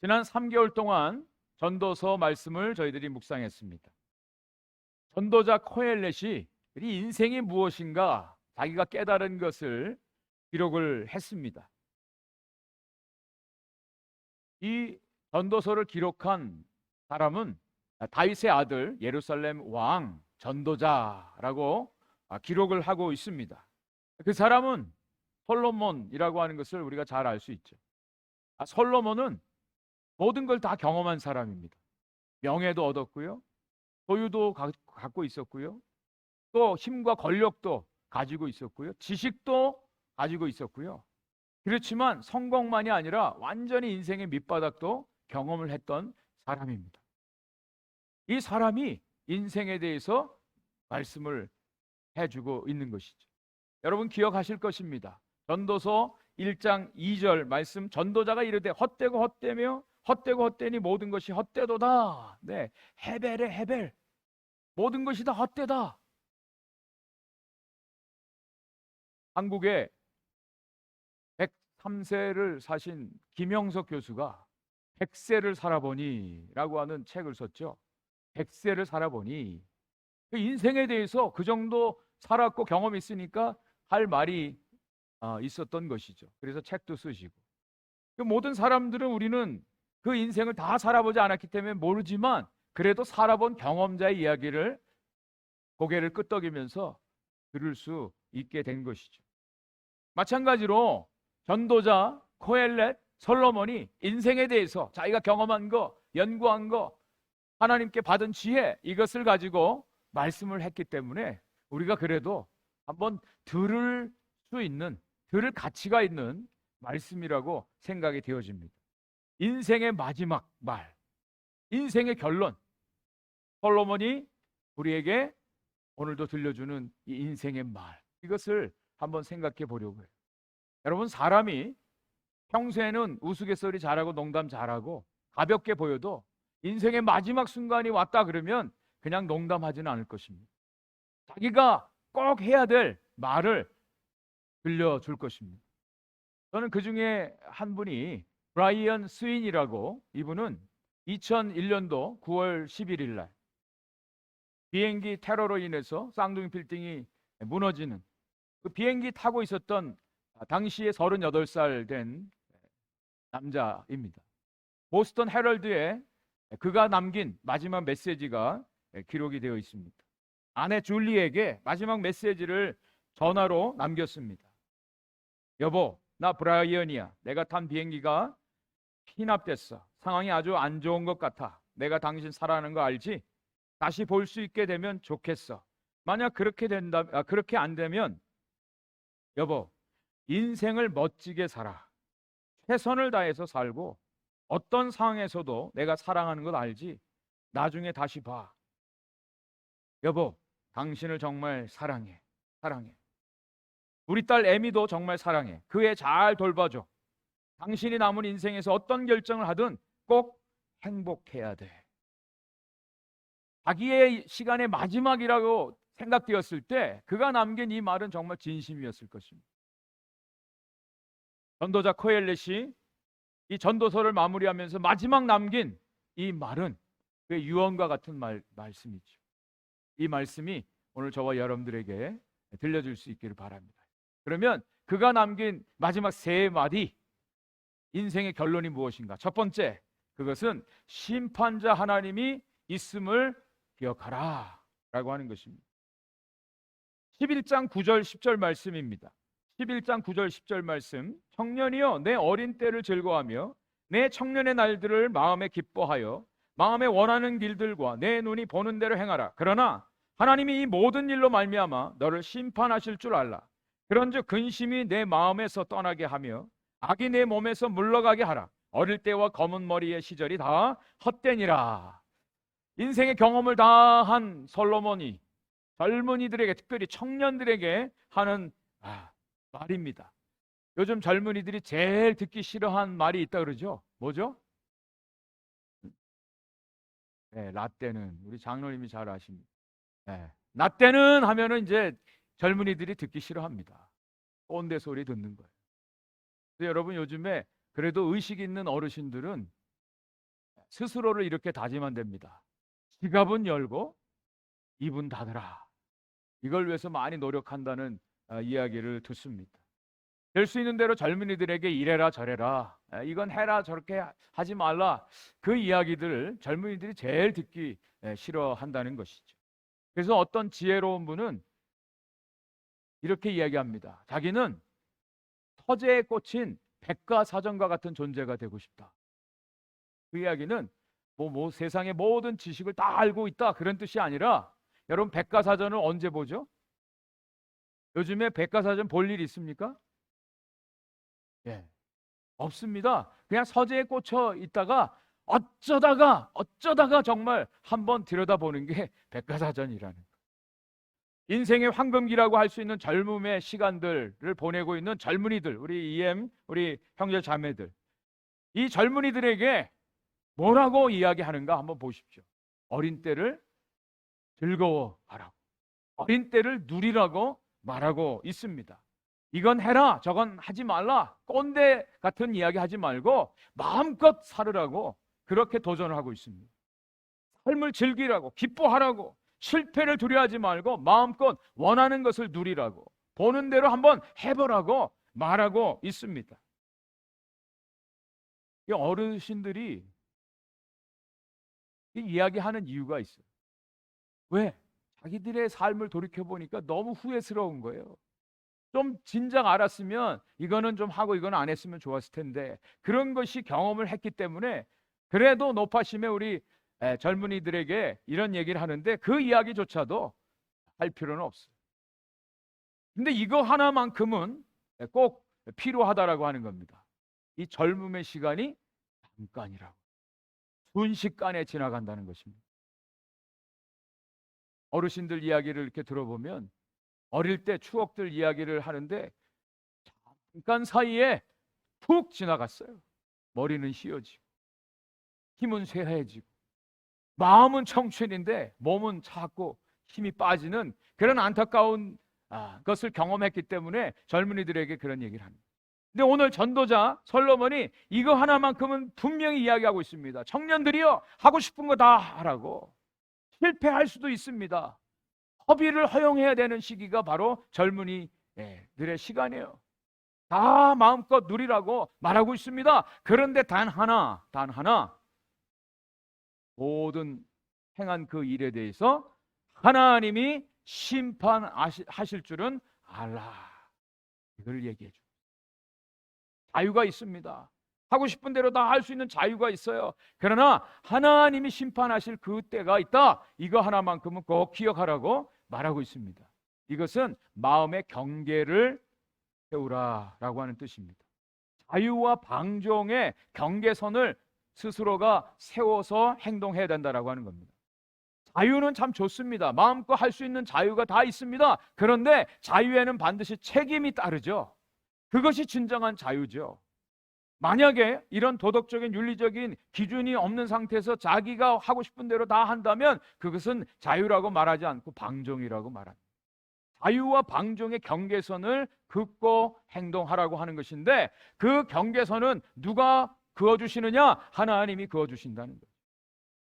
지난 3개월 동안 전도서 말씀을 저희들이 묵상했습니다. 전도자 코엘렛이 이 인생이 무엇인가 자기가 깨달은 것을 기록을 했습니다. 이 전도서를 기록한 사람은 다윗의 아들 예루살렘 왕 전도자라고 기록을 하고 있습니다. 그 사람은 솔로몬이라고 하는 것을 우리가 잘 알 수 있죠. 솔로몬은 모든 걸 다 경험한 사람입니다. 명예도 얻었고요, 소유도 갖고 있었고요, 또 힘과 권력도 가지고 있었고요, 지식도 가지고 있었고요. 그렇지만 성공만이 아니라 완전히 인생의 밑바닥도 경험을 했던 사람입니다. 이 사람이 인생에 대해서 말씀을 해주고 있는 것이죠. 여러분 기억하실 것입니다. 전도서 1장 2절 말씀, 전도자가 이르되 헛되고 헛되며 헛되고 헛되니 모든 것이 헛되도다. 네, 헤벨에 헤벨, 모든 것이 다 헛되다. 한국에 103세를 사신 김영석 교수가 100세를 살아보니 라고 하는 책을 썼죠. 100세를 살아보니 그 인생에 대해서 그 정도 살았고 경험이 있으니까 할 말이 있었던 것이죠. 그래서 책도 쓰시고, 그 모든 사람들은 우리는 그 인생을 다 살아보지 않았기 때문에 모르지만 그래도 살아본 경험자의 이야기를 고개를 끄덕이면서 들을 수 있게 된 것이죠. 마찬가지로 전도자 코엘렛 솔로몬이 인생에 대해서 자기가 경험한 거, 연구한 거, 하나님께 받은 지혜, 이것을 가지고 말씀을 했기 때문에 우리가 그래도 한번 들을 수 있는, 들을 가치가 있는 말씀이라고 생각이 되어집니다. 인생의 마지막 말, 인생의 결론, 솔로몬이 우리에게 오늘도 들려주는 이 인생의 말, 이것을 한번 생각해 보려고 해요. 여러분, 사람이 평소에는 우스갯소리 잘하고 농담 잘하고 가볍게 보여도 인생의 마지막 순간이 왔다 그러면 그냥 농담하지는 않을 것입니다. 자기가 꼭 해야 될 말을 들려줄 것입니다. 저는 그 중에 한 분이 브라이언 스윈이라고, 이분은 2001년도 9월 11일 날 비행기 테러로 인해서 쌍둥이 빌딩이 무너지는 그 비행기 타고 있었던 당시에 38살 된 남자입니다. 보스턴 헤럴드에 그가 남긴 마지막 메시지가 기록이 되어 있습니다. 아내 줄리에게 마지막 메시지를 전화로 남겼습니다. 여보, 나 브라이언이야. 내가 탄 비행기가 피납됐어. 상황이 아주 안 좋은 것 같아. 내가 당신 살아나는 거 알지? 다시 볼 수 있게 되면 좋겠어. 만약 그렇게 안 되면 여보, 인생을 멋지게 살아. 최선을 다해서 살고 어떤 상황에서도 내가 사랑하는 것 알지? 나중에 다시 봐. 여보, 당신을 정말 사랑해. 사랑해. 우리 딸 에미도 정말 사랑해. 그 애 잘 돌봐줘. 당신이 남은 인생에서 어떤 결정을 하든 꼭 행복해야 돼. 자기의 시간의 마지막이라고 생각되었을 때 그가 남긴 이 말은 정말 진심이었을 것입니다. 전도자 코엘렛이 이 전도서를 마무리하면서 마지막 남긴 이 말은 그 유언과 같은 말씀이죠. 이 말씀이 오늘 저와 여러분들에게 들려줄 수 있기를 바랍니다. 그러면 그가 남긴 마지막 세 마디, 인생의 결론이 무엇인가? 첫 번째, 그것은 심판자 하나님이 있음을 기억하라 라고 하는 것입니다. 11장 9절 10절 말씀입니다. 11장 9절 10절 말씀. 청년이여, 내 어린 때를 즐거워하며 내 청년의 날들을 마음에 기뻐하여 마음에 원하는 길들과 내 눈이 보는 대로 행하라. 그러나 하나님이 이 모든 일로 말미암아 너를 심판하실 줄 알라. 그런즉 근심이 내 마음에서 떠나게 하며 악이 내 몸에서 물러가게 하라. 어릴 때와 검은 머리의 시절이 다 헛되니라. 인생의 경험을 다 한 솔로몬이 젊은이들에게, 특별히 청년들에게 하는 말입니다. 요즘 젊은이들이 제일 듣기 싫어하는 말이 있다 그러죠. 뭐죠? 네, 라떼는, 우리 장로님이 잘 아십니다. 네, 라떼는 하면은 이제 젊은이들이 듣기 싫어합니다. 꼰대 소리 듣는 거예요. 그래서 여러분, 요즘에 그래도 의식 있는 어르신들은 스스로를 이렇게 다짐하면 됩니다. 지갑은 열고 입은 닫으라. 이걸 위해서 많이 노력한다는 이야기를 듣습니다. 될 수 있는 대로 젊은이들에게 이래라 저래라, 이건 해라 저렇게 하지 말라, 그 이야기들을 젊은이들이 제일 듣기 싫어한다는 것이죠. 그래서 어떤 지혜로운 분은 이렇게 이야기합니다. 자기는 터제에 꽂힌 백과사전과 같은 존재가 되고 싶다. 그 이야기는 뭐 세상의 모든 지식을 다 알고 있다 그런 뜻이 아니라, 여러분 백과사전을 언제 보죠? 요즘에 백과사전 볼 일 있습니까? 예, 없습니다. 그냥 서재에 꽂혀 있다가 어쩌다가 정말 한번 들여다보는 게 백과사전이라는 거예요. 인생의 황금기라고 할 수 있는 젊음의 시간들을 보내고 있는 젊은이들, 우리 EM, 우리 형제 자매들, 이 젊은이들에게 뭐라고 이야기하는가 한번 보십시오. 어린 때를 즐거워하라고, 어린 때를 누리라고 말하고 있습니다. 이건 해라 저건 하지 말라, 꼰대 같은 이야기 하지 말고 마음껏 살으라고 그렇게 도전을 하고 있습니다. 삶을 즐기라고, 기뻐하라고, 실패를 두려워하지 말고 마음껏 원하는 것을 누리라고, 보는 대로 한번 해보라고 말하고 있습니다. 이 어르신들이 이 이야기하는 이유가 있어요. 왜? 자기들의 삶을 돌이켜보니까 너무 후회스러운 거예요. 좀 진작 알았으면 이거는 좀 하고 이건 안 했으면 좋았을 텐데, 그런 것이 경험을 했기 때문에 그래도 높아심에 우리 젊은이들에게 이런 얘기를 하는데 그 이야기조차도 할 필요는 없어요. 근데 이거 하나만큼은 꼭 필요하다라고 하는 겁니다. 이 젊음의 시간이 잠깐이라고, 순식간에 지나간다는 것입니다. 어르신들 이야기를 이렇게 들어보면 어릴 때 추억들 이야기를 하는데 잠깐 사이에 푹 지나갔어요. 머리는 휘어지고 힘은 쇠해지고 마음은 청춘인데 몸은 차고 힘이 빠지는 그런 안타까운 것을 경험했기 때문에 젊은이들에게 그런 얘기를 합니다. 근데 오늘 전도자 솔로몬이 이거 하나만큼은 분명히 이야기하고 있습니다. 청년들이요, 하고 싶은 거 다 하라고. 실패할 수도 있습니다. 허비를 허용해야 되는 시기가 바로 젊은이들의 시간이에요. 다 마음껏 누리라고 말하고 있습니다. 그런데 단 하나 모든 행한 그 일에 대해서 하나님이 심판하실 줄은 알라. 이걸 얘기해 줘. 자유가 있습니다. 하고 싶은 대로 다 할 수 있는 자유가 있어요. 그러나 하나님이 심판하실 그 때가 있다. 이거 하나만큼은 꼭 기억하라고 말하고 있습니다. 이것은 마음의 경계를 세우라라고 하는 뜻입니다. 자유와 방종의 경계선을 스스로가 세워서 행동해야 된다라고 하는 겁니다. 자유는 참 좋습니다. 마음껏 할 수 있는 자유가 다 있습니다. 그런데 자유에는 반드시 책임이 따르죠. 그것이 진정한 자유죠. 만약에 이런 도덕적인 윤리적인 기준이 없는 상태에서 자기가 하고 싶은 대로 다 한다면 그것은 자유라고 말하지 않고 방종이라고 말합니다. 자유와 방종의 경계선을 긋고 행동하라고 하는 것인데, 그 경계선은 누가 그어주시느냐? 하나님이 그어주신다는 거예요.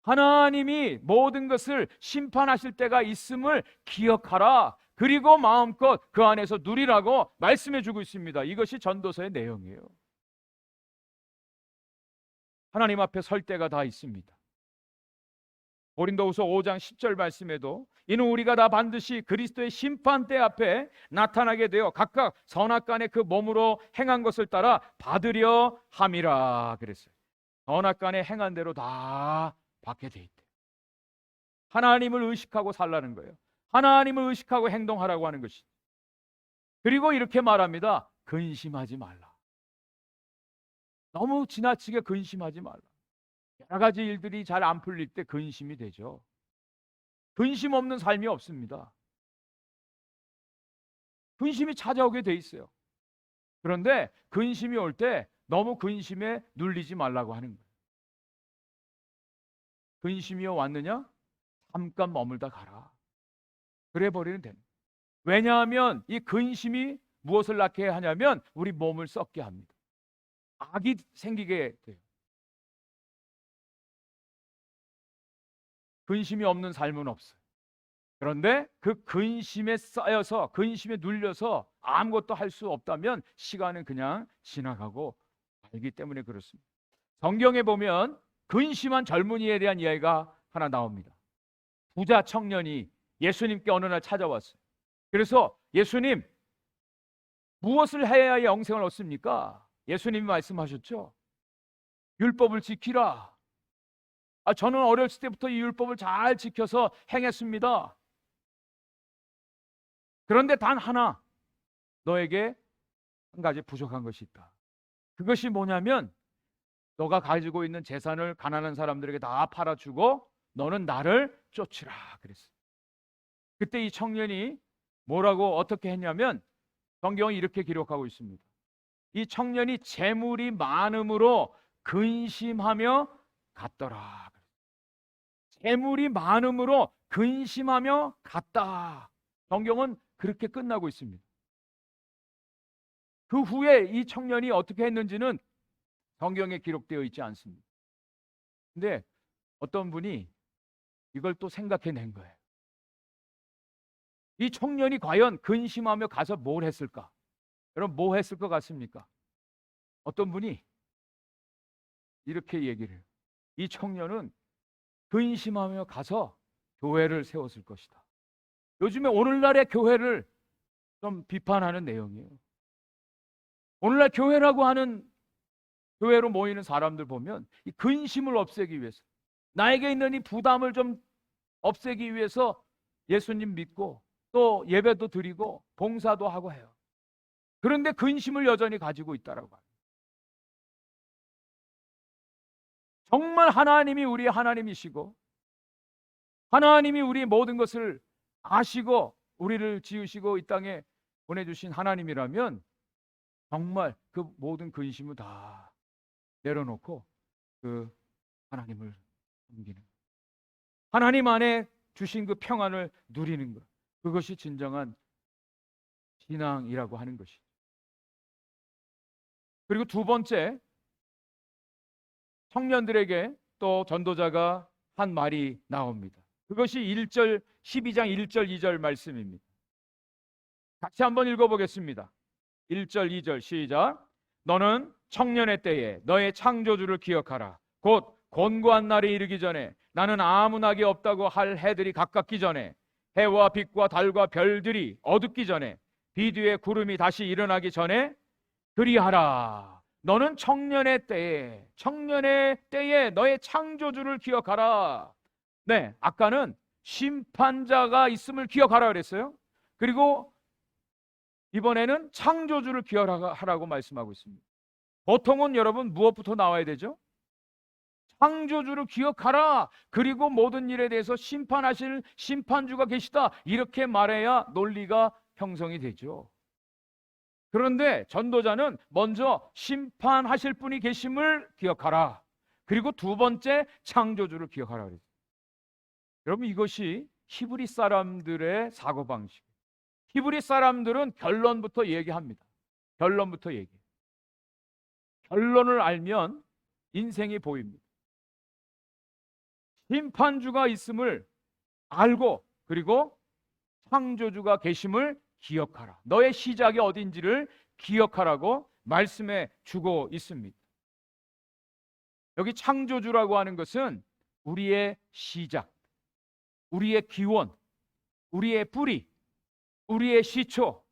하나님이 모든 것을 심판하실 때가 있음을 기억하라. 그리고 마음껏 그 안에서 누리라고 말씀해 주고 있습니다. 이것이 전도서의 내용이에요. 하나님 앞에 설 때가 다 있습니다. 고린도후서 5장 10절 말씀에도 이는 우리가 다 반드시 그리스도의 심판대 앞에 나타나게 되어 각각 선악간에 그 몸으로 행한 것을 따라 받으려 함이라 그랬어요. 선악간에 행한 대로 다 받게 돼 있대. 하나님을 의식하고 살라는 거예요. 하나님을 의식하고 행동하라고 하는 것이. 그리고 이렇게 말합니다. 근심하지 말라. 너무 지나치게 근심하지 말라. 여러 가지 일들이 잘 안 풀릴 때 근심이 되죠. 근심 없는 삶이 없습니다. 근심이 찾아오게 돼 있어요. 그런데 근심이 올 때 너무 근심에 눌리지 말라고 하는 거예요. 근심이 왔느냐? 잠깐 머물다 가라. 그래 버리는 됩니다. 왜냐하면 이 근심이 무엇을 낳게 하냐면 우리 몸을 썩게 합니다. 악이 생기게 돼요. 근심이 없는 삶은 없어요. 그런데 그 근심에 쌓여서, 근심에 눌려서 아무것도 할 수 없다면 시간은 그냥 지나가고 말기 때문에 그렇습니다. 성경에 보면 근심한 젊은이에 대한 이야기가 하나 나옵니다. 부자 청년이 예수님께 어느 날 찾아왔어요. 그래서 예수님, 무엇을 해야 영생을 얻습니까? 예수님이 말씀하셨죠. 율법을 지키라. 저는 어렸을 때부터 이 율법을 잘 지켜서 행했습니다. 그런데 단 하나, 너에게 한 가지 부족한 것이 있다. 그것이 뭐냐면 너가 가지고 있는 재산을 가난한 사람들에게 다 팔아주고 너는 나를 쫓으라 그랬어요. 그때 이 청년이 뭐라고 어떻게 했냐면 성경이 이렇게 기록하고 있습니다. 이 청년이 재물이 많음으로 근심하며 갔더라. 재물이 많음으로 근심하며 갔다. 성경은 그렇게 끝나고 있습니다. 그 후에 이 청년이 어떻게 했는지는 성경에 기록되어 있지 않습니다. 근데 어떤 분이 이걸 또 생각해낸 거예요. 이 청년이 과연 근심하며 가서 뭘 했을까? 여러분, 뭐 했을 것 같습니까? 어떤 분이 이렇게 얘기를 해요. 이 청년은 근심하며 가서 교회를 세웠을 것이다. 요즘에 오늘날의 교회를 좀 비판하는 내용이에요. 오늘날 교회라고 하는, 교회로 모이는 사람들 보면 이 근심을 없애기 위해서, 나에게 있는 이 부담을 좀 없애기 위해서 예수님 믿고 또 예배도 드리고 봉사도 하고 해요. 그런데 근심을 여전히 가지고 있다라고 합니다. 정말 하나님이 우리의 하나님이시고 하나님이 우리의 모든 것을 아시고 우리를 지으시고 이 땅에 보내주신 하나님이라면 정말 그 모든 근심을 다 내려놓고 그 하나님을 섬기는, 하나님 안에 주신 그 평안을 누리는 것, 그것이 진정한 신앙이라고 하는 것이죠. 그리고 두 번째, 청년들에게 또 전도자가 한 말이 나옵니다. 그것이 12장 1절 2절 말씀입니다. 같이 한번 읽어보겠습니다. 1절 2절 시작. 너는 청년의 때에 너의 창조주를 기억하라. 곧 곤고한 날이 이르기 전에, 나는 아무 낙이 없다고 할 해들이 가깝기 전에, 해와 빛과 달과 별들이 어둡기 전에, 비 뒤에 구름이 다시 일어나기 전에 그리하라. 너는 청년의 때에 너의 창조주를 기억하라. 네, 아까는 심판자가 있음을 기억하라 그랬어요. 그리고 이번에는 창조주를 기억하라고 말씀하고 있습니다. 보통은 여러분 무엇부터 나와야 되죠? 창조주를 기억하라. 그리고 모든 일에 대해서 심판하실 심판주가 계시다. 이렇게 말해야 논리가 형성이 되죠. 그런데 전도자는 먼저 심판하실 분이 계심을 기억하라. 그리고 두 번째 창조주를 기억하라 그랬어요. 여러분, 이것이 히브리 사람들의 사고방식. 히브리 사람들은 결론부터 얘기합니다. 결론부터 얘기해요. 결론을 알면 인생이 보입니다. 심판주가 있음을 알고 그리고 창조주가 계심을 기억하라. 너의 시작이 어딘지를 기억하라고 말씀해 주고 있습니다. 여기 창조주라고 하는 것은 우리의 시작, 우리의 기원, 우리의 뿌리, 우리의 시초,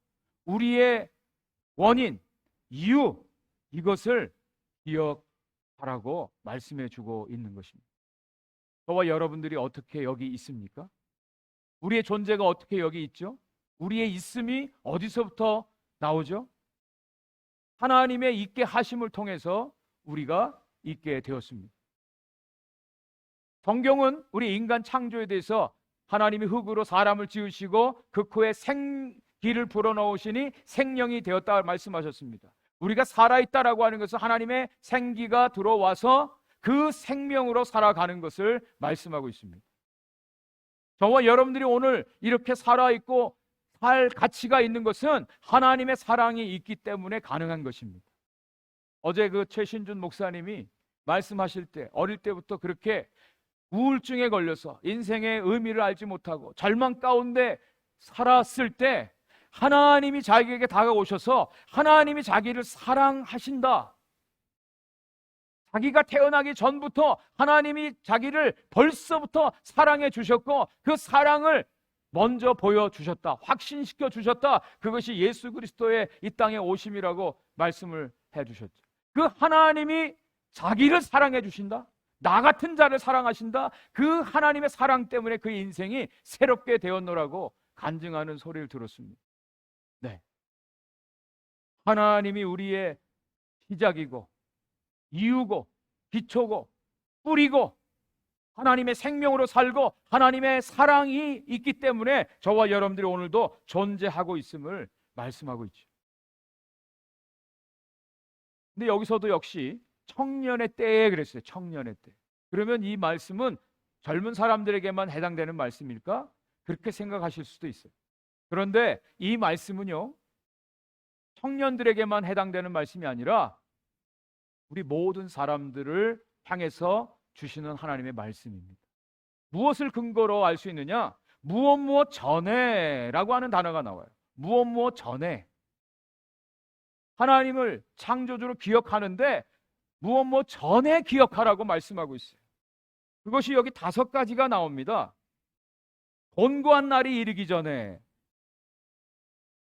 우리의 원인, 이유, 이것을 기억하라고 말씀해 주고 있는 것입니다. 저와 여러분들이 어떻게 여기 있습니까? 우리의 존재가 어떻게 여기 있죠? 우리의 있음이 어디서부터 나오죠? 하나님의 있게 하심을 통해서 우리가 있게 되었습니다. 성경은 우리 인간 창조에 대해서 하나님이 흙으로 사람을 지으시고 그 코에 생기를 불어넣으시니 생명이 되었다 말씀하셨습니다. 우리가 살아있다라고 하는 것은 하나님의 생기가 들어와서 그 생명으로 살아가는 것을 말씀하고 있습니다. 저와 여러분들이 오늘 이렇게 살아있고 살 가치가 있는 것은 하나님의 사랑이 있기 때문에 가능한 것입니다. 어제 그 최신준 목사님이 말씀하실 때 어릴 때부터 그렇게 우울증에 걸려서 인생의 의미를 알지 못하고 절망 가운데 살았을 때 하나님이 자기에게 다가오셔서 하나님이 자기를 사랑하신다. 자기가 태어나기 전부터 하나님이 자기를 벌써부터 사랑해 주셨고 그 사랑을 먼저 보여주셨다. 확신시켜 주셨다. 그것이 예수 그리스도의 이 땅에 오심이라고 말씀을 해주셨죠. 그 하나님이 자기를 사랑해 주신다. 나 같은 자를 사랑하신다. 그 하나님의 사랑 때문에 그 인생이 새롭게 되었노라고 간증하는 소리를 들었습니다. 네, 하나님이 우리의 시작이고 이유고 기초고 뿌리고 하나님의 생명으로 살고 하나님의 사랑이 있기 때문에 저와 여러분들이 오늘도 존재하고 있음을 말씀하고 있죠. 근데 여기서도 역시 청년의 때에 그랬어요. 청년의 때. 그러면 이 말씀은 젊은 사람들에게만 해당되는 말씀일까? 그렇게 생각하실 수도 있어요. 그런데 이 말씀은요, 청년들에게만 해당되는 말씀이 아니라 우리 모든 사람들을 향해서 주시는 하나님의 말씀입니다. 무엇을 근거로 알 수 있느냐? 무엇 전에라고 하는 단어가 나와요. 무엇 전에. 하나님을 창조주로 기억하는데 무엇 전에 기억하라고 말씀하고 있어요. 그것이 여기 5가지가 나옵니다. 곤고한 날이 이르기 전에,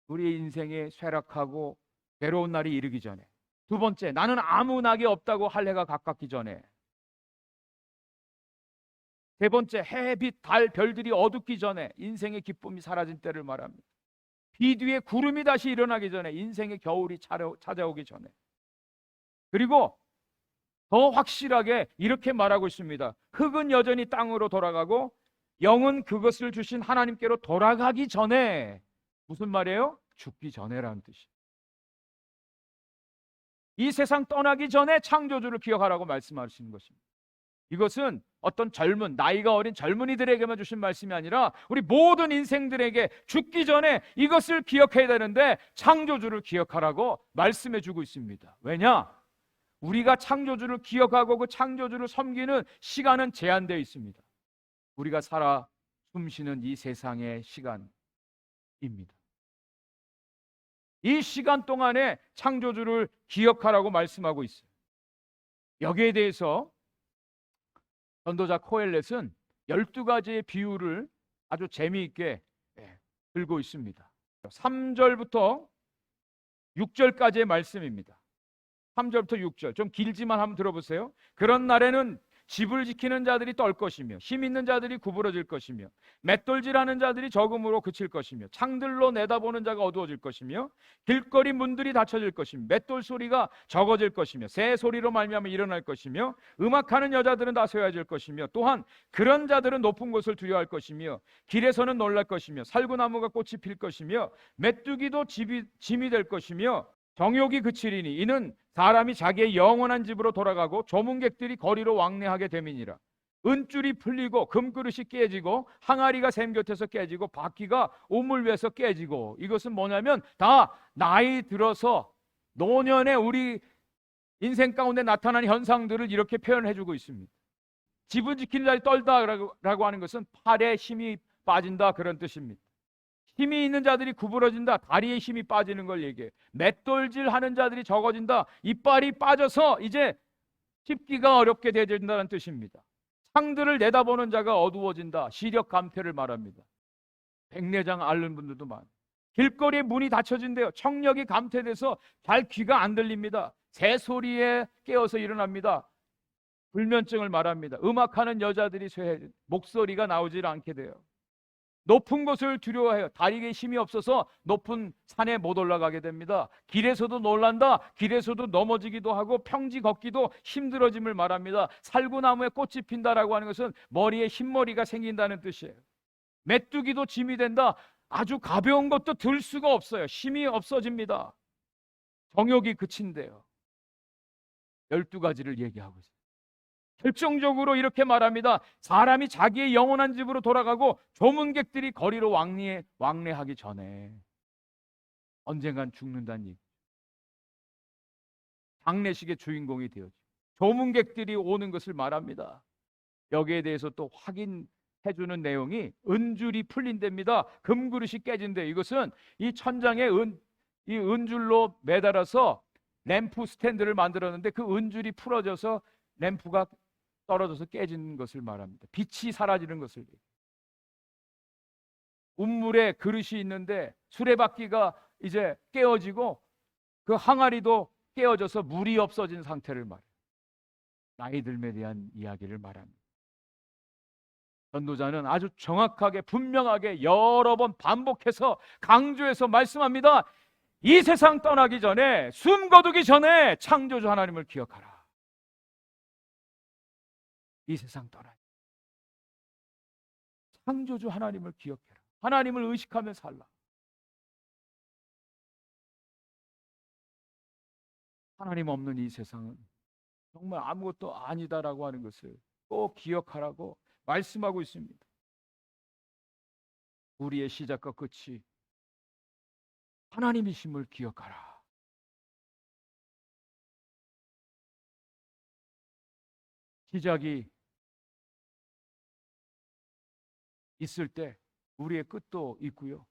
우리 인생에 쇠락하고 괴로운 날이 이르기 전에. 두 번째, 나는 아무 낙이 없다고 할 해가 가깝기 전에. 세 번째, 해, 빛, 달, 별들이 어둡기 전에, 인생의 기쁨이 사라진 때를 말합니다. 비 뒤에 구름이 다시 일어나기 전에, 인생의 겨울이 찾아오기 전에. 그리고 더 확실하게 이렇게 말하고 있습니다. 흙은 여전히 땅으로 돌아가고 영은 그것을 주신 하나님께로 돌아가기 전에. 무슨 말이에요? 죽기 전에라는 뜻이에요. 이 세상 떠나기 전에 창조주를 기억하라고 말씀하시는 것입니다. 이것은 어떤 나이가 어린 젊은이들에게만 주신 말씀이 아니라 우리 모든 인생들에게 죽기 전에 이것을 기억해야 되는데 창조주를 기억하라고 말씀해 주고 있습니다. 왜냐? 우리가 창조주를 기억하고 그 창조주를 섬기는 시간은 제한되어 있습니다. 우리가 살아 숨쉬는 이 세상의 시간입니다. 이 시간 동안에 창조주를 기억하라고 말씀하고 있어요. 여기에 대해서 전도자 코엘렛은 12가지의 비유를 아주 재미있게 들고 있습니다. 3절부터 6절까지의 말씀입니다. 3절부터 6절 좀 길지만 한번 들어보세요. 그런 날에는 집을 지키는 자들이 떨 것이며 힘 있는 자들이 구부러질 것이며 맷돌질하는 자들이 적음으로 그칠 것이며 창들로 내다보는 자가 어두워질 것이며 길거리 문들이 닫혀질 것이며 맷돌 소리가 적어질 것이며 새 소리로 말미암아 일어날 것이며 음악하는 여자들은 다 쇠해질 것이며 또한 그런 자들은 높은 곳을 두려워할 것이며 길에서는 놀랄 것이며 살구나무가 꽃이 필 것이며 메뚜기도 짐이 될 것이며 정욕이 그치리니 이는 사람이 자기의 영원한 집으로 돌아가고 조문객들이 거리로 왕래하게 됨이니라. 은줄이 풀리고 금그릇이 깨지고 항아리가 샘 곁에서 깨지고 바퀴가 우물 위에서 깨지고. 이것은 뭐냐면 다 나이 들어서 노년에 우리 인생 가운데 나타난 현상들을 이렇게 표현해 주고 있습니다. 집을 지키는 자들이 떨다라고 하는 것은 팔에 힘이 빠진다 그런 뜻입니다. 힘이 있는 자들이 구부러진다. 다리에 힘이 빠지는 걸 얘기해요. 맷돌질 하는 자들이 적어진다. 이빨이 빠져서 이제 씹기가 어렵게 되어진다는 뜻입니다. 창들을 내다보는 자가 어두워진다. 시력 감퇴를 말합니다. 백내장 앓는 분들도 많아요. 길거리에 문이 닫혀진대요. 청력이 감퇴돼서 잘 귀가 안 들립니다. 새소리에 깨어서 일어납니다. 불면증을 말합니다. 음악하는 여자들이 목소리가 나오질 않게 돼요. 높은 곳을 두려워해요. 다리에 힘이 없어서 높은 산에 못 올라가게 됩니다. 길에서도 놀란다. 길에서도 넘어지기도 하고 평지 걷기도 힘들어짐을 말합니다. 살구나무에 꽃이 핀다라고 하는 것은 머리에 흰머리가 생긴다는 뜻이에요. 메뚜기도 짐이 된다. 아주 가벼운 것도 들 수가 없어요. 힘이 없어집니다. 정욕이 그친대요. 12가지를 얘기하고 있어요. 결정적으로 이렇게 말합니다. 사람이 자기의 영원한 집으로 돌아가고 조문객들이 거리로 왕래하기 전에 언젠간 죽는다는 얘기. 장례식의 주인공이 되어지고 조문객들이 오는 것을 말합니다. 여기에 대해서 또 확인해 주는 내용이 은줄이 풀린답니다. 금그릇이 깨진대. 이것은 이 천장에 이 은줄로 매달아서 램프 스탠드를 만들었는데 그 은줄이 풀어져서 램프가 떨어져서 깨지는 것을 말합니다. 빛이 사라지는 것을. 운물에 그릇이 있는데 수레바퀴가 이제 깨어지고 그 항아리도 깨어져서 물이 없어진 상태를 말해요. 나이 들에 대한 이야기를 말합니다. 전도자는 아주 정확하게 분명하게 여러 번 반복해서 강조해서 말씀합니다. 이 세상 떠나기 전에, 숨 거두기 전에 창조주 하나님을 기억하라. 이 세상 떠나기 창조주 하나님을 기억해라. 하나님을 의식하며 살라. 하나님 없는 이 세상은 정말 아무것도 아니다라고 하는 것을 꼭 기억하라고 말씀하고 있습니다. 우리의 시작과 끝이 하나님이심을 기억하라. 시작이 있을 때 우리의 끝도 있고요.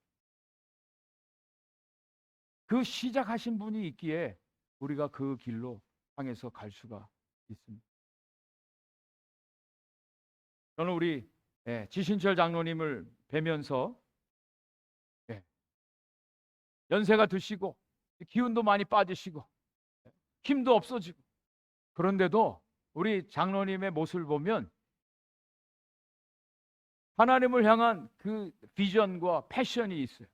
그 시작하신 분이 있기에 우리가 그 길로 향해서 갈 수가 있습니다. 저는 우리 지신철 장로님을 뵈면서 연세가 드시고 기운도 많이 빠지시고 힘도 없어지고, 그런데도 우리 장로님의 모습을 보면 하나님을 향한 그 비전과 패션이 있어요.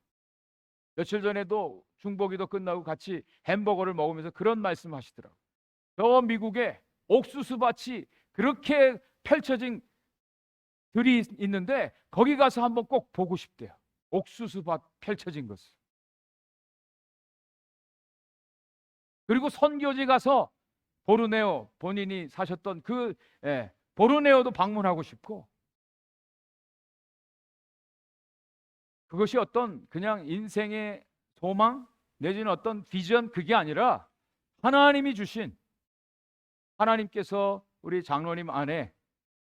며칠 전에도 중보기도 끝나고 같이 햄버거를 먹으면서 그런 말씀 하시더라고요. 저 미국에 옥수수밭이 그렇게 펼쳐진 들이 있는데 거기 가서 한번 꼭 보고 싶대요. 옥수수밭 펼쳐진 것을. 그리고 선교지 가서 보르네오, 본인이 사셨던 그 보르네오도 방문하고 싶고, 그것이 어떤 그냥 인생의 소망 내지는 어떤 비전, 그게 아니라 하나님이 주신, 하나님께서 우리 장로님 안에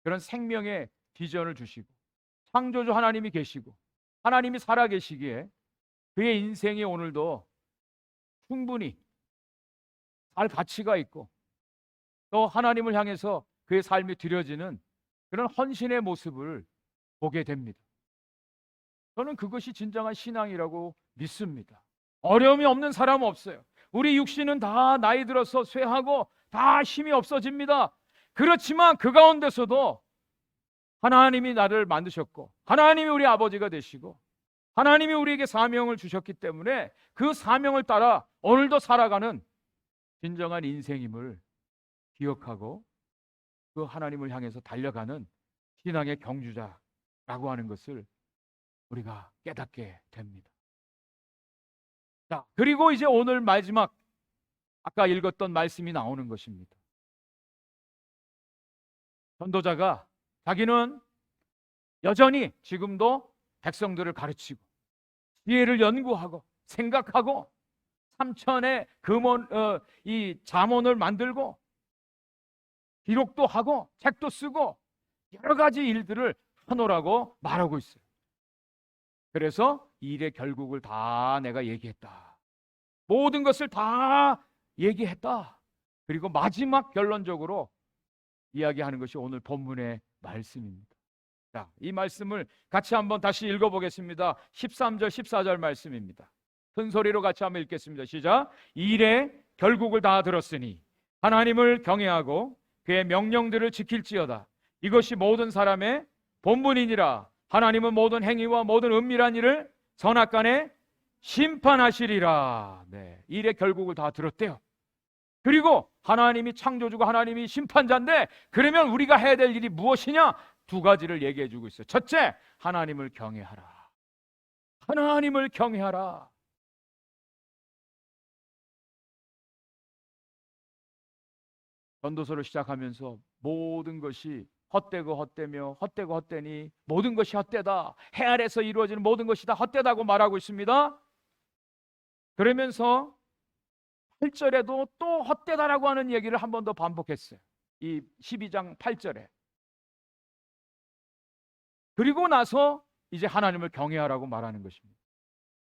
그런 생명의 비전을 주시고 창조주 하나님이 계시고 하나님이 살아계시기에 그의 인생이 오늘도 충분히 살 가치가 있고 또 하나님을 향해서 그의 삶이 드려지는 그런 헌신의 모습을 보게 됩니다. 저는 그것이 진정한 신앙이라고 믿습니다. 어려움이 없는 사람은 없어요. 우리 육신은 다 나이 들어서 쇠하고 다 힘이 없어집니다. 그렇지만 그 가운데서도 하나님이 나를 만드셨고 하나님이 우리 아버지가 되시고 하나님이 우리에게 사명을 주셨기 때문에 그 사명을 따라 오늘도 살아가는 진정한 인생임을 기억하고 그 하나님을 향해서 달려가는 신앙의 경주자라고 하는 것을 우리가 깨닫게 됩니다. 자, 그리고 이제 오늘 마지막 아까 읽었던 말씀이 나오는 것입니다. 전도자가 자기는 여전히 지금도 백성들을 가르치고 지혜를 연구하고 생각하고 삼천의 금원 이 잠언을 만들고 기록도 하고 책도 쓰고 여러 가지 일들을 하노라고 말하고 있어요. 그래서 일의 결국을 다 내가 얘기했다. 모든 것을 다 얘기했다. 그리고 마지막 결론적으로 이야기하는 것이 오늘 본문의 말씀입니다. 자, 이 말씀을 같이 한번 다시 읽어보겠습니다. 13절 14절 말씀입니다. 큰 소리로 같이 한번 읽겠습니다. 시작. 일의 결국을 다 들었으니 하나님을 경외하고 그의 명령들을 지킬지어다. 이것이 모든 사람의 본분이니라. 하나님은 모든 행위와 모든 은밀한 일을 선악간에 심판하시리라. 네, 일의 결국을 다 들었대요. 그리고 하나님이 창조주고 하나님이 심판자인데 그러면 우리가 해야 될 일이 무엇이냐? 두 가지를 얘기해 주고 있어요. 첫째, 하나님을 경외하라. 하나님을 경외하라. 전도서를 시작하면서 모든 것이 헛되고 헛되며 헛되고 헛되니 모든 것이 헛되다. 해 아래서 이루어지는 모든 것이 다 헛되다고 말하고 있습니다. 그러면서 8절에도 또 헛되다라고 하는 얘기를 한 번 더 반복했어요. 이 12장 8절에 그리고 나서 이제 하나님을 경외하라고 말하는 것입니다.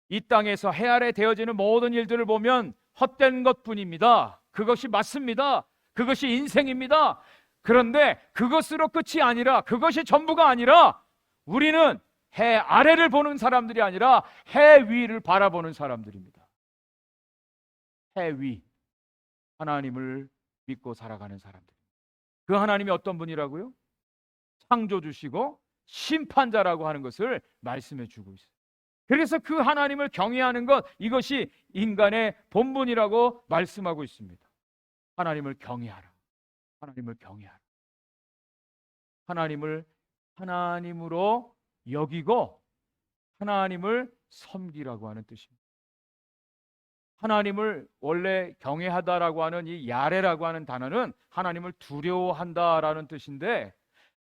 이 땅에서 해 아래 되어지는 모든 일들을 보면 헛된 것뿐입니다. 그것이 맞습니다. 그것이 인생입니다. 그런데 그것으로 끝이 아니라, 그것이 전부가 아니라, 우리는 해 아래를 보는 사람들이 아니라 해 위를 바라보는 사람들입니다. 해 위, 하나님을 믿고 살아가는 사람들. 그 하나님이 어떤 분이라고요? 창조주시고 심판자라고 하는 것을 말씀해 주고 있어요. 그래서 그 하나님을 경외하는 것, 이것이 인간의 본분이라고 말씀하고 있습니다. 하나님을 경외하라. 하나님을 경외하라. 하나님을 하나님으로 여기고 하나님을 섬기라고 하는 뜻입니다. 하나님을 원래 경외하다라고 하는 이 야레라고 하는 단어는 하나님을 두려워한다라는 뜻인데,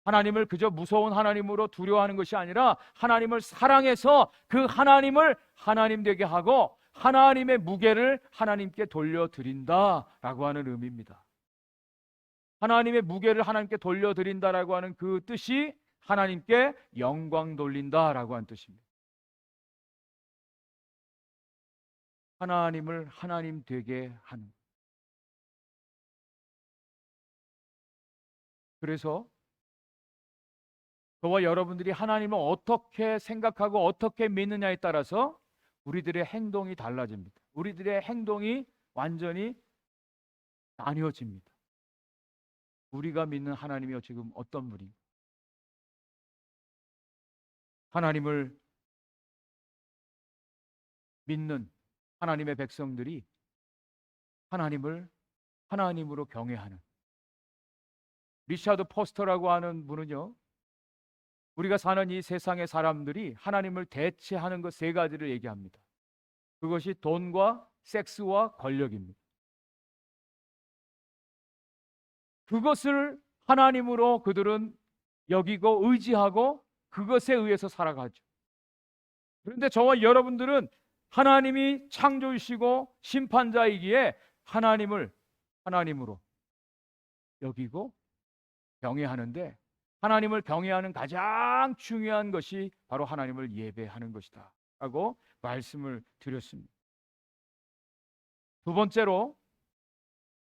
하나님을 그저 무서운 하나님으로 두려워하는 것이 아니라 하나님을 사랑해서 그 하나님을 하나님 되게 하고 하나님의 무게를 하나님께 돌려드린다라고 하는 의미입니다. 하나님의 무게를 하나님께 돌려드린다라고 하는 그 뜻이 하나님께 영광 돌린다라고 하는 뜻입니다. 하나님을 하나님 되게 하는. 그래서 저와 여러분들이 하나님을 어떻게 생각하고 어떻게 믿느냐에 따라서 우리들의 행동이 달라집니다. 우리들의 행동이 완전히 나뉘어집니다. 우리가 믿는 하나님이 지금 어떤 분인가? 하나님을 믿는 하나님의 백성들이 하나님을 하나님으로 경외하는, 리차드 포스터라고 하는 분은요, 우리가 사는 이 세상의 사람들이 하나님을 대체하는 것 세 가지를 얘기합니다. 그것이 돈과 섹스와 권력입니다. 그것을 하나님으로 그들은 여기고 의지하고 그것에 의해서 살아가죠. 그런데 저와 여러분들은 하나님이 창조이시고 심판자이기에 하나님을 하나님으로 여기고 경외하는데, 하나님을 경외하는 가장 중요한 것이 바로 하나님을 예배하는 것이다 라고 말씀을 드렸습니다. 두 번째로,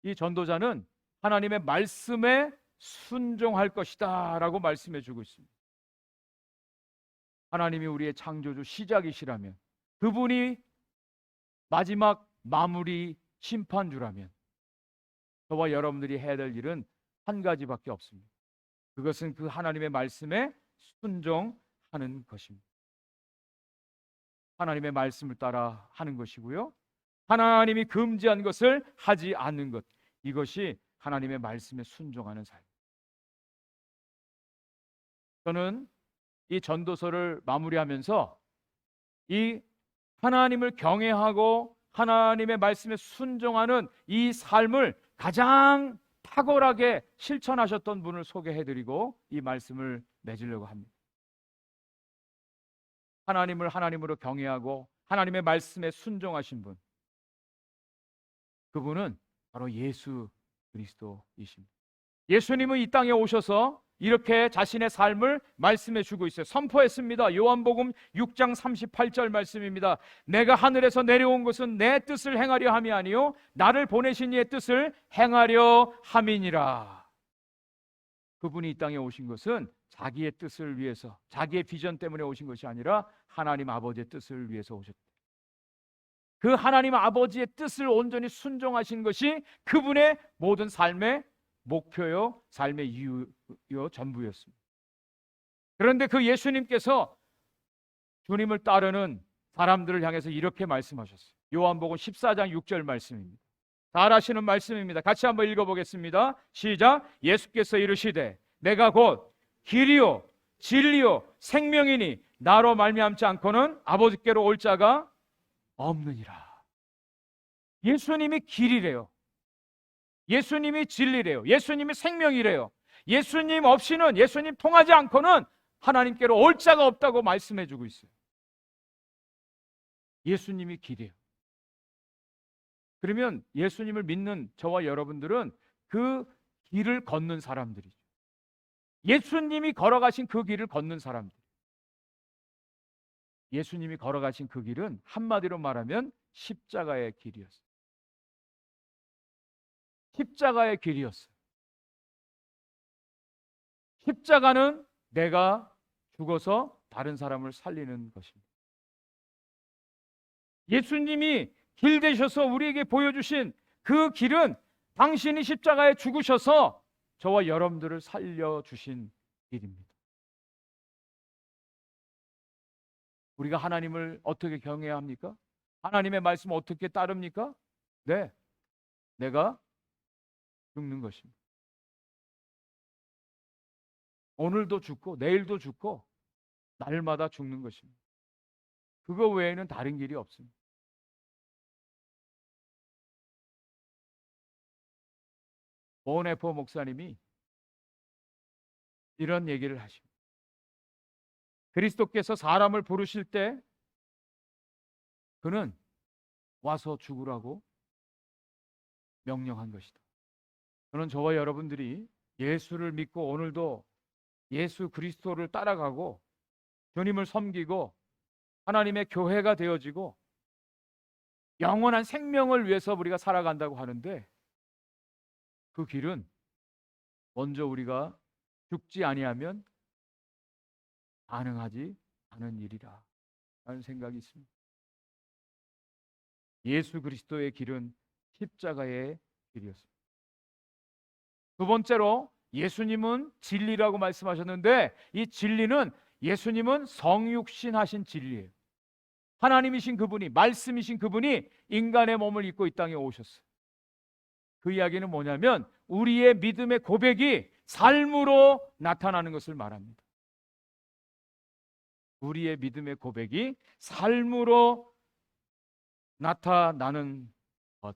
이 전도자는 하나님의 말씀에 순종할 것이다 라고 말씀해 주고 있습니다. 하나님이 우리의 창조주 시작이시라면, 그분이 마지막 마무리 심판주라면, 저와 여러분들이 해야 될 일은 한 가지밖에 없습니다. 그것은 그 하나님의 말씀에 순종하는 것입니다. 하나님의 말씀을 따라 하는 것이고요, 하나님이 금지한 것을 하지 않는 것, 이것이 하나님의 말씀에 순종하는 삶. 저는 이 전도서를 마무리하면서 이 하나님을 경외하고 하나님의 말씀에 순종하는 이 삶을 가장 탁월하게 실천하셨던 분을 소개해드리고 이 말씀을 맺으려고 합니다. 하나님을 하나님으로 경외하고 하나님의 말씀에 순종하신 분, 그분은 바로 예수 그리스도이십니다. 예수님은 이 땅에 오셔서 이렇게 자신의 삶을 말씀해 주고 있어요. 선포했습니다. 요한복음 6장 38절 말씀입니다. 내가 하늘에서 내려온 것은 내 뜻을 행하려 함이 아니요 나를 보내신 이의 뜻을 행하려 함이니라. 그분이 이 땅에 오신 것은 자기의 뜻을 위해서, 자기의 비전 때문에 오신 것이 아니라 하나님 아버지의 뜻을 위해서 오셨다. 그 하나님 아버지의 뜻을 온전히 순종하신 것이 그분의 모든 삶의 목표요, 삶의 이유요, 전부였습니다. 그런데 그 예수님께서 주님을 따르는 사람들을 향해서 이렇게 말씀하셨어요. 요한복음 14장 6절 말씀입니다. 잘 아시는 말씀입니다. 같이 한번 읽어보겠습니다. 시작. 예수께서 이르시되 내가 곧 길이요 진리요 생명이니 나로 말미암지 않고는 아버지께로 올 자가 없느니라. 예수님이 길이래요. 예수님이 진리래요. 예수님이 생명이래요. 예수님 없이는, 예수님 통하지 않고는 하나님께로 올 자가 없다고 말씀해 주고 있어요. 예수님이 길이에요. 그러면 예수님을 믿는 저와 여러분들은 그 길을 걷는 사람들이죠. 예수님이 걸어가신 그 길을 걷는 사람들. 예수님이 걸어가신 그 길은 한마디로 말하면 십자가의 길이었어요. 십자가의 길이었어요. 십자가는 내가 죽어서 다른 사람을 살리는 것입니다. 예수님이 길 되셔서 우리에게 보여주신 그 길은 당신이 십자가에 죽으셔서 저와 여러분들을 살려주신 길입니다. 우리가 하나님을 어떻게 경외해야 합니까? 하나님의 말씀을 어떻게 따릅니까? 네, 내가 죽는 것입니다. 오늘도 죽고 내일도 죽고 날마다 죽는 것입니다. 그거 외에는 다른 길이 없습니다. 보네포 목사님이 이런 얘기를 하십니다. 그리스도께서 사람을 부르실 때 그는 와서 죽으라고 명령한 것이다. 저는 저와 여러분들이 예수를 믿고 오늘도 예수 그리스도를 따라가고 주님을 섬기고 하나님의 교회가 되어지고 영원한 생명을 위해서 우리가 살아간다고 하는데, 그 길은 먼저 우리가 죽지 아니하면 가능하지 않은 일이라 라는 생각이 있습니다. 예수 그리스도의 길은 십자가의 길이었습니다. 두 번째로 예수님은 진리라고 말씀하셨는데, 이 진리는 예수님은 성육신 하신 진리예요. 하나님이신 그분이, 말씀이신 그분이 인간의 몸을 입고 이 땅에 오셨어요. 그 이야기는 뭐냐면 우리의 믿음의 고백이 삶으로 나타나는 것을 말합니다. 우리의 믿음의 고백이 삶으로 나타나는 것,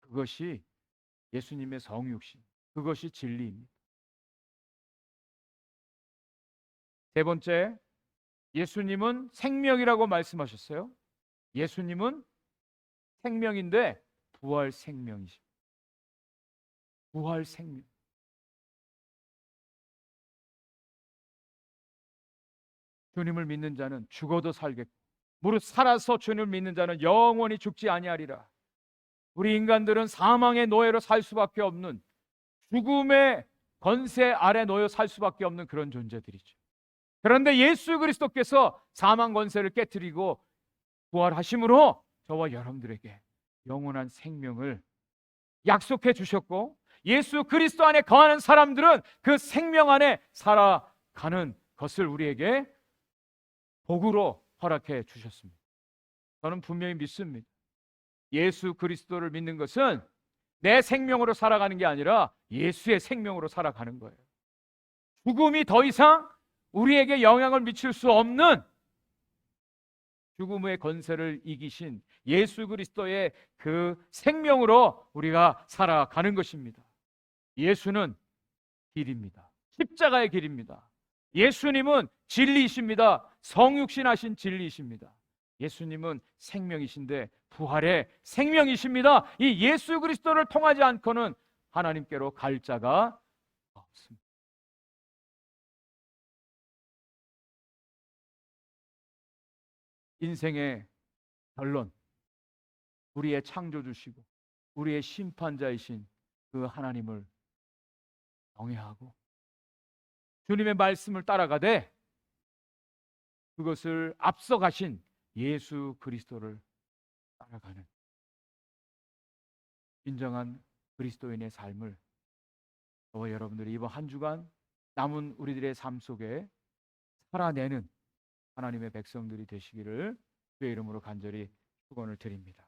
그것이 예수님의 성육신, 그것이 진리입니다. 세 번째, 예수님은 생명이라고 말씀하셨어요. 예수님은 생명인데 부활 생명이십니다. 부활 생명. 주님을 믿는 자는 죽어도 살겠고 무릇 살아서 주님을 믿는 자는 영원히 죽지 아니하리라. 우리 인간들은 사망의 노예로 살 수밖에 없는, 죽음의 권세 아래 놓여 살 수밖에 없는 그런 존재들이죠. 그런데 예수 그리스도께서 사망 권세를 깨뜨리고 부활하심으로 저와 여러분들에게 영원한 생명을 약속해 주셨고, 예수 그리스도 안에 거하는 사람들은 그 생명 안에 살아가는 것을 우리에게 복으로 허락해 주셨습니다. 저는 분명히 믿습니다. 예수 그리스도를 믿는 것은 내 생명으로 살아가는 게 아니라 예수의 생명으로 살아가는 거예요. 죽음이 더 이상 우리에게 영향을 미칠 수 없는, 죽음의 권세를 이기신 예수 그리스도의 그 생명으로 우리가 살아가는 것입니다. 예수는 길입니다. 십자가의 길입니다. 예수님은 진리이십니다. 성육신하신 진리이십니다. 예수님은 생명이신데 부활의 생명이십니다. 이 예수 그리스도를 통하지 않고는 하나님께로 갈 자가 없습니다. 인생의 결론, 우리의 창조주시고 우리의 심판자이신 그 하나님을 경외하고 주님의 말씀을 따라가되 그것을 앞서가신 예수 그리스도를 따라가는 진정한 그리스도인의 삶을 저와 여러분들이 이번 한 주간 남은 우리들의 삶 속에 살아내는 하나님의 백성들이 되시기를 주의 이름으로 간절히 축원을 드립니다.